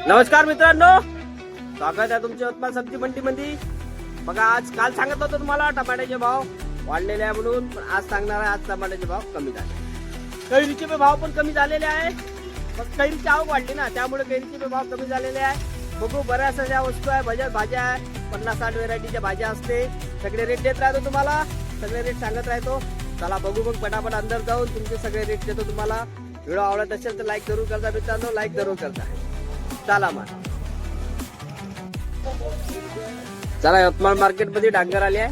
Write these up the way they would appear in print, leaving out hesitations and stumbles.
नमस्कार मित्रांनो, स्वागत आहे तुमच्या यवतमाळ सब्जी मंडी मध्ये. बघा, आज काल सांगत होतो तुम्हाला टमाट्याचे भाव वाढलेले आहे म्हणून, पण आज सांगणार आहे आज टमाट्याचे भाव कमी झाले. कैरीचे भाव पण कमी झालेले आहे. पण कैरीची आवक वाढली ना, त्यामुळे कैरीचे भाव कमी झालेले आहे. बघू, बऱ्याच अशा वस्तू आहे, भाज्या आहे, 50-60 व्हेरायटीच्या भाज्या असते. सगळे रेट देत राहतो तुम्हाला, सगळे रेट सांगत राहतो. चला बघू मग पटापट अंदर जाऊन तुमचे सगळे रेट देतो तुम्हाला. व्हिडिओ आवडत असेल तर लाईक जरूर करता मित्रांनो, लाईक जरूर करता. चला मग, चला यवतमाळ मार्केट मध्ये डांगर आले आहे.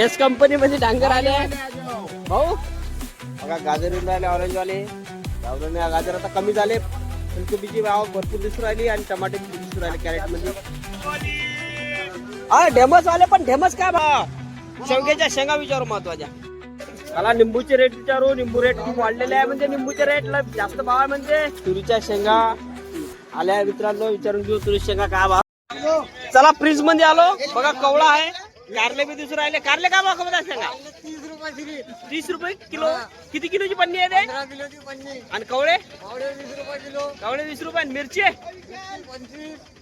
एस कंपनी मध्ये डांगर आले आहे भाऊ. बघा, गाजर येऊन राहिले, ऑरेंज वाले. गाजर आता कमी झाले. फुलकोबीची आवक भरपूर दिसून राहिली आणि टमाटे दिसून राहिले कॅरेट मध्ये. ढेमस वाले पण ढेमस काय भाव? शेवग्याच्या शेंगा विचारू महत्वाच्या. मला निंबूचे रेट विचारू. निंबू रेट खूप वाढलेले आहे, म्हणजे निंबूचे रेट जास्त भाव आहे. म्हणजे तुरीच्या शेंगा आल्या मित्रांनो, विचारून घेऊ तुरीच्या शेंगा काय भाव. चला फ्रीज मध्ये आलो. बघा, कवळा आहे, कारले बी दिसून राहिले. कारले काय भाव खबर शेंगा? 30 रुपये किलो. किती किलोची पन्नी आहे ते? आणि कवळे? कवळे 20 रुपये. मिरची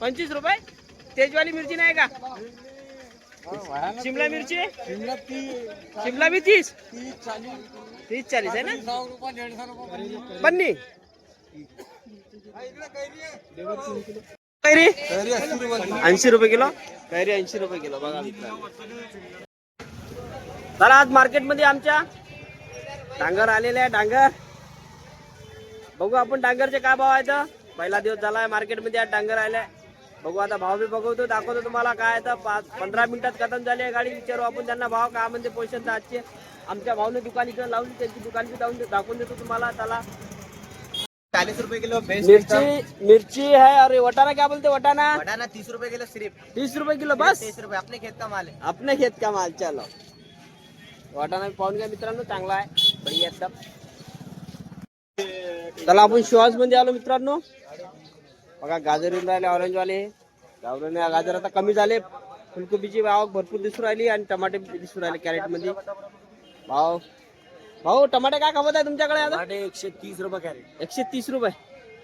25 रुपये. तेजवाली मिरची नाही का? शिमला मिरची? शिमला बी 30-40 आहे ना पन्नी. कैरी 80 रुपये किलो. कैरी 80 रुपये किलो. बघा मित्रांनो, चला आज मार्केट मध्ये आमच्या डांगर आलेले आहे. डांगर बघू आपण, डांगरचे काय भाव आहेत. पहिला दिवस झालाय मार्केट मध्ये, आज डांगर आलाय. बघू आता भाव बी बघवतो, दाखवतो तुम्हाला काय आहे. 15 मिनिटात खतम झाली आहे गाडी. विचारू आपण त्यांना भाव काय म्हणते पैशांचा आजचे. आमच्या भावने दुकान इकडे लावून त्यांची दुकान बी जाऊन दाखवून देतो तुम्हाला. चला 40 रुपये किलो मिर्ची है. अरे वटाना क्या बोलते? वटाना 30 रुपए किलो सिर्फ. 30 रुपये किलो बस. 30 रुपए अपने खेत का माल है. अपने खेत का माल. चलो वाटाणा पाहून घ्या मित्रांनो, चांगला आहे, बढिया एकदम. चला आपण शिवाज मध्ये आलो मित्रांनो. बघा, गाजर येऊन राहिले, ऑरेंज वाले. गाजर आता कमी झाले. फुलकोबीची आवक भरपूर दिसून राहिली आणि टमाटे दिसून राहिले कॅरेट मध्ये. भाऊ टमाटे काय खपत आहे तुमच्याकडे आता? 130 रुपये कॅरेट. 130 रुपये.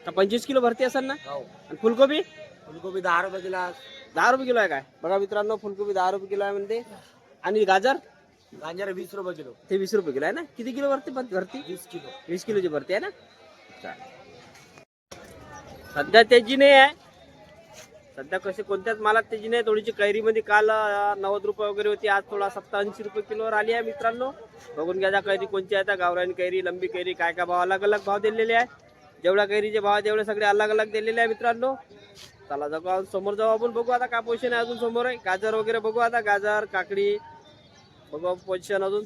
25 किलो भरती असेल ना? आणि फुलकोबी? फुलकोबी 10 रुपये किलो. 10 रुपये किलो आहे काय? बघा मित्रांनो, फुलकोबी 10 रुपये किलो आहे म्हणते. आणि गाजर? गाजर 20 रुपये किलो. ते 20 रुपये किलो आहे ना? किती किलो भरती? 20 किलो. 20 किलोची भरती आहे ना? सध्या तेजी नाही आहे. सध्या कसे कोणत्याच मालात तेजी नाही. थोडीशी कैरी मध्ये काल 90 रुपये वगैरे होती, आज थोडा 70-80 रुपये किलोवर आली आहे मित्रांनो. बघून घ्या कैरी कोणती आहे. गावरान कैरी, लंबी कैरी, काय काय भाव, अलग अलग भाव दिलेले आहे. जेवढ्या कैरीचे भाव तेवढे सगळे अलग अलग दिलेले आहे मित्रांनो. चला जाऊ समोर जाऊ आपण, बघू आता काय पोझिशन आहे. अजून समोर आहे गाजर वगैरे, बघू आता. गाजर, काकडी बघू पोझिशन अजून.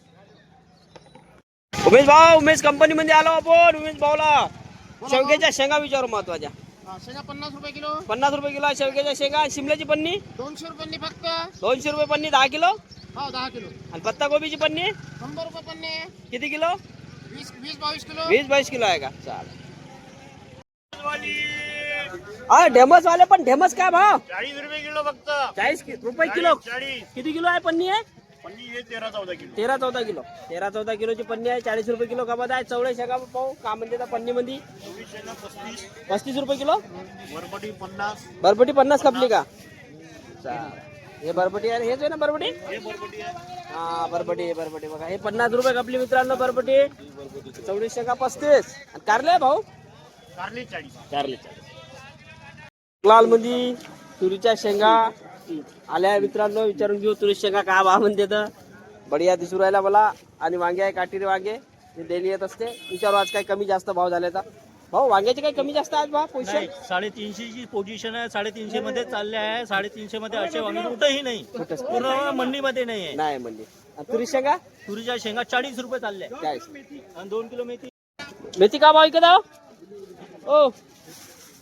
उमेश कंपनी मध्ये आलो आपण. उमेश भाऊला शेवग्याच्या शेंगा विचारू महत्वाच्या. शेंगा 50 रुपये किलो. 50 रुपये किलो शेवग्याच्या शेंगा. शिमल्याची पन्नी 200 रुपयांनी फक्त. 200 रुपये पन्नी. 10 किलो. हो 10 किलो. आणि पत्ता गोबीची पन्नी 100 रुपये पन्ने. किती किलो? 20-22 किलो. 20-22 किलो आहे का? चालेल. ढेमस वाले पण ढेमस काय भाव? 40 रुपये किलो फक्त. 40 रुपये किलो. 40. किती किलो आहे पन्नी? आहे पन्नी हे 13-14 किलो. 13-14 किलो. 13-14 किलोची पन्नी आहे. 40 रुपये किलो खपत आहे. चवळे शेंगा पाहू का म्हणजे त्या पन्नी मध्ये 35 रुपये किलो. बरबटी 50. बरबटी 50 खपली का? हे बरबटी आहे. हेच आहे ना बरबटी? हे बरबटी आहे. हा बरबटी बघा, हे 50 रुपये खपली मित्रांनो बरबटी. चवळी शेंगा 35. आणि कारले भाऊ? कारली 40. कारले 40. लाल मध्ये तुरीच्या शेंगा आल्या मित्रांनो, विचारून घेऊ तुरी शेंगा काय भाव म्हणते. तर बढिया दिसू राहिला मला. आणि वांगे आहे, काटेरी वांगे, हे डेली येत असते. विचारू आज काही कमी जास्त भाव झाले तर. भाऊ वांग्याचे काही कमी जास्त आहेत भाव? पोझिशन 350 ची पोझिशन आहे. 350 मध्ये चालले आहे. 350 मध्ये असे वांगे कुठेही नाही, पूर्ण मंडीमध्ये नाही आहे. नाही म्हणजे. तुरी शेंगा? तुरीच्या शेंगा 40 रुपये चालले आहे. 40. आणि 2 किलो मेथी. मेथी का भाव इकडे? ओ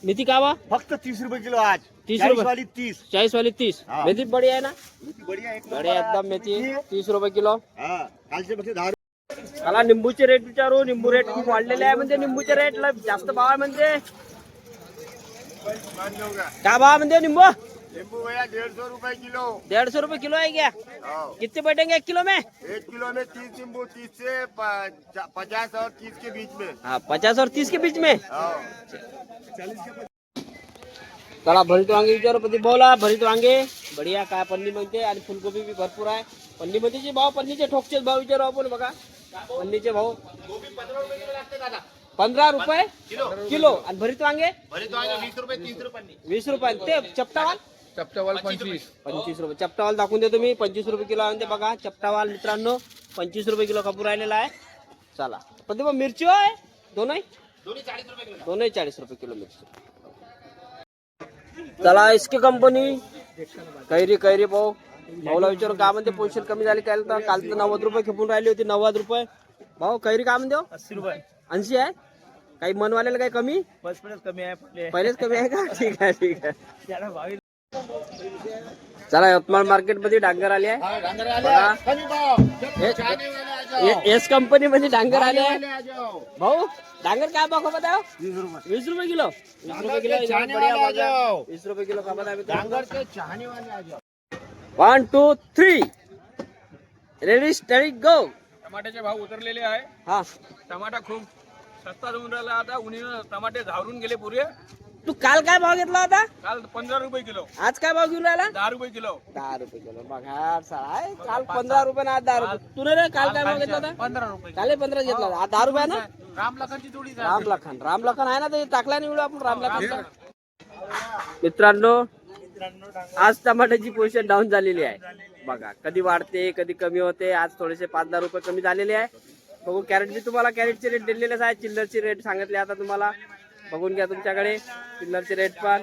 मेथी का भाव? फक्त 30 रुपये किलो आज. 30 रुपये. 40 वाली 30. हाँ। मेथी बढ़िया है ना? बढ़िया एक बढ़िया एकदम मेथी. 30 रुपये किलो. हां कालचे पेक्षा 10 मला निंबूचे रेट विचारू. निंबू रेट खूप वाढलेले आहे, म्हणजे निंबूचे रेट जास्त भाव आहे. म्हणजे काय भाव म्हणजे निंबू? नींबू भैया 150 रुपए किलो। 150 रुपए किलो है क्या? हाँ। कितने बैठेंगे 1 किलो में? 1 किलो में 30 नींबू, 30 से 50 और 30 के बीच में। हाँ 50 और 30 के बीच में. हाँ। चला भरीत वांगे विचारू प्रदीप भाऊला. भरीत वांगे बढिया काय पन्नी म्हणते आणि फुलकोबी बी भरपूर आहे. पन्नी मध्येचे भाव, पन्नीचे ठोकचे भाव विचारू आपण. बघा पन्नीचे भाव 15 रुपये किलो. आणि भरीत वांगे 20 रुपए 30 रुपए। 20 रुपये. ते चपटावाल चपटावाल 25. 25 रुपये. चपटावाल दाखवून देतो मी. 25 रुपये किलो आहे ते बघा. चपटावाल मित्रांनो 25 रुपये किलो खपूर राहिलेला आहे. चला प्रदीप भाऊ मिरची आहे दोन्ही 40 रुपये किलो मिरची. चला इसकी कंपनी कैरी भाऊ भाऊला विचारू काय म्हणते. पोषण कमी झाले काय तर. काल तर 90 रुपये खेपून राहिली होती. 90 रुपये भाऊ. कैरी काय म्हणते 80 रुपये. 80 आहे. काही मनवालेला काही कमी? बस कमी आहे. पहिलेच कमी आहे का? ठीक आहे ठीक आहे. त्याला भावी चला यवतमाळ मार्केट मध्ये डांगर आले आहे. बघा. एस कंपनी मध्ये डांगर आले आहे. भाऊ डांगर काय भाव खपत आहे? 20 रुपये किलो. 20 रुपये किलो. एकदम बढ़िया बघा. 20 रुपये किलो खपत आहे. डांगर के चाहने वाले आ जाओ. 1 2 3 रेडी स्टडी गो. टमाट्याचे भाव उतरलेले आहे. हा टमाटा खूप सस्ता होऊन राहिला आता. उन्हीनं टमाटे घावरून गेले पुरे. तू काल काय भाव घेतला होता? काल 15 रुपये किलो. आज काय भाव घेऊन राहिला? 10 रुपये किलो. 10 रुपये किलो. बघा साळा काल 15 रुपये ना आज 10 रुपये. तुने रे काल काय भाव घेतला होता? 15 रुपये. काल 15 घेतला होता. आज 10 रुपये ना. रामलखनची जोडी राम लखन आहे ना ते टाकला नाही व्हिडिओ आपण राम लखन. मित्रांनो आज टमाट्याची पोझिशन डाऊन झालेली आहे. बघा कधी वाढते कधी कमी होते. आज थोडेसे 5-10 रुपये कमी झालेले आहे. बघू कॅरेट बी तुम्हाला कॅरेटचे रेट दिलेलेच आहे. चिल्लरची रेट सांगितले आता तुम्हाला. बघून घ्या तुमच्याकडे चिल्लरचे रेट पण.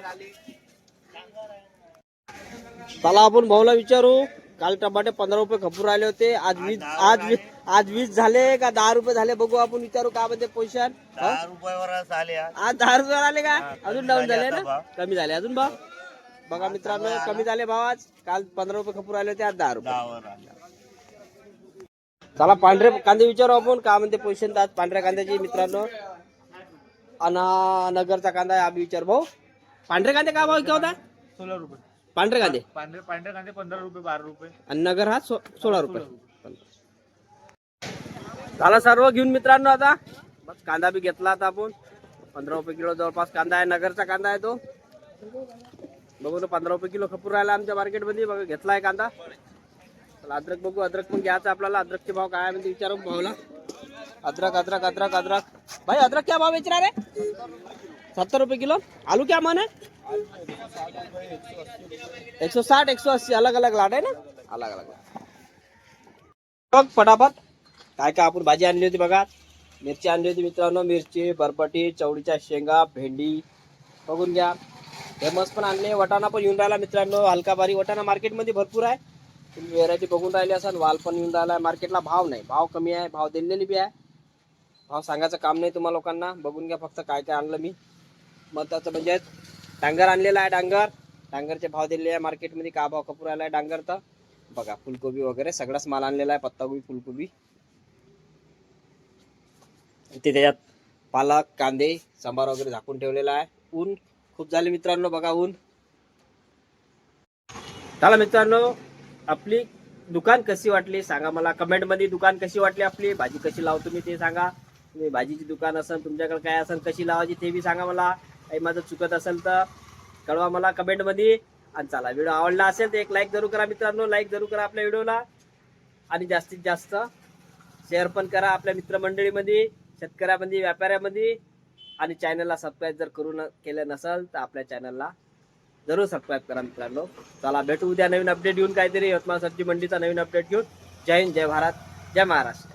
चला आपण भाऊला विचारू. काल टमाटे 15 रुपये खपूर राहिले होते. आज 20 झाले का 10 रुपये झाले बघू आपण. विचारू का म्हणते पोझिशन. 10 रुपयावर आले आज. आज 10 रुपये आले का? अजून डाऊन झाले ना. कमी झाले अजून भाव. बघा मित्रांनो कमी झाले भाव आज. काल 15 रुपये खपूर आले होते. आज 10 रुपये. चला पांढरे कांदे विचारू आपण का म्हणते पोझिशन. आज पांढऱ्या कांद्याची मित्रांनो. अना नगरचा कांदा आहे आम्ही विचार भाऊ. पांढरे कांदे काय भाव होता? 16 रुपये. पांढरे कांदे पांढरे कांदे 15 रुपये 12 रुपये. आणि नगर हा 16 रुपये. चला सर्व घेऊन मित्रांनो आता. बस कांदा बी घेतला आता आपण. 15 रुपये किलो जवळपास कांदा आहे. नगरचा कांदा आहे तो. बघू तो 15 रुपये किलो खपूर राहिला आमच्या मार्केटमध्ये. बघा घेतला आहे कांदा. चला अद्रक बघू. अद्रक पण घ्यायचं आपल्याला. अद्रकचे भाव काय म्हणजे विचारू भाऊला. अदरक अदरक अदरक अदरक भाई अदरक क्या भाव बेच रहा है? 70 रुपए किलो. आलू क्या मन है? 160 180 अलग अलग लाट आहे ना. अलग अलग बघ फटाफट काय काय आपण भाजी आणली होती बघा. मिरची आणली होती मित्रांनो. मिरची बरबटी चवळीच्या शेंगा भेंडी बघून घ्या. फेमस पण आणले. वटाणा पण येऊन राहिला मित्रांनो. हलका बारी वटाणा मार्केटमध्ये भरपूर आहे. तुम्ही व्हेरायटी बघून राहिली असाल. वाल पण येऊन राहिला आहे. मार्केटला भाव नाही. भाव कमी आहे. भाव दिलेली बी आहे. भाव सांगायचं काम नाही तुम्हाला लोकांना. बघून घ्या फक्त काय काय आणलं मी. महत्वाचं म्हणजे डांगर आणलेला आहे. डांगरचे भाव दिलेले आहे मार्केटमध्ये. का भाव खपूर आला आहे डांगर तर बघा. फुलकोबी वगैरे सगळाच माल आणलेला आहे. पत्ताकोबी फुलकोबी. इथे त्याच्यात पालक कांदे सांबार वगैरे झाकून ठेवलेला आहे. ऊन खूप झाले मित्रांनो. बघा ऊन. चला मित्रांनो आपली दुकान कशी वाटली सांगा मला कमेंट मध्ये. दुकान कशी वाटली आपली. भाजी कशी लावतो तुम्ही ते सांगा. तुम्ही भाजीची दुकान असेल तुमच्याकडे काय असेल कशी लावायची ते बी सांगा मला. काही माझं चुकत असेल तर कळवा मला कमेंट मध्ये. आणि चला व्हिडिओ आवडला असेल तर एक लाईक जरूर करा मित्रांनो. लाईक जरूर करा आपल्या व्हिडिओला. आणि जास्तीत जास्त शेअर पण करा आपल्या मित्रमंडळीमध्ये शेतकऱ्यामध्ये व्यापाऱ्यामध्ये. आणि चॅनलला सबस्क्राईब जर केलं नसेल तर आपल्या चॅनलला जरूर सबस्क्राईब करा मित्रांनो. चला भेटू उद्या नवीन अपडेट घेऊन काहीतरी. यवतमाळ सब्जी मंडीचा नवीन अपडेट घेऊन. जय हिंद जय भारत जय महाराष्ट्र.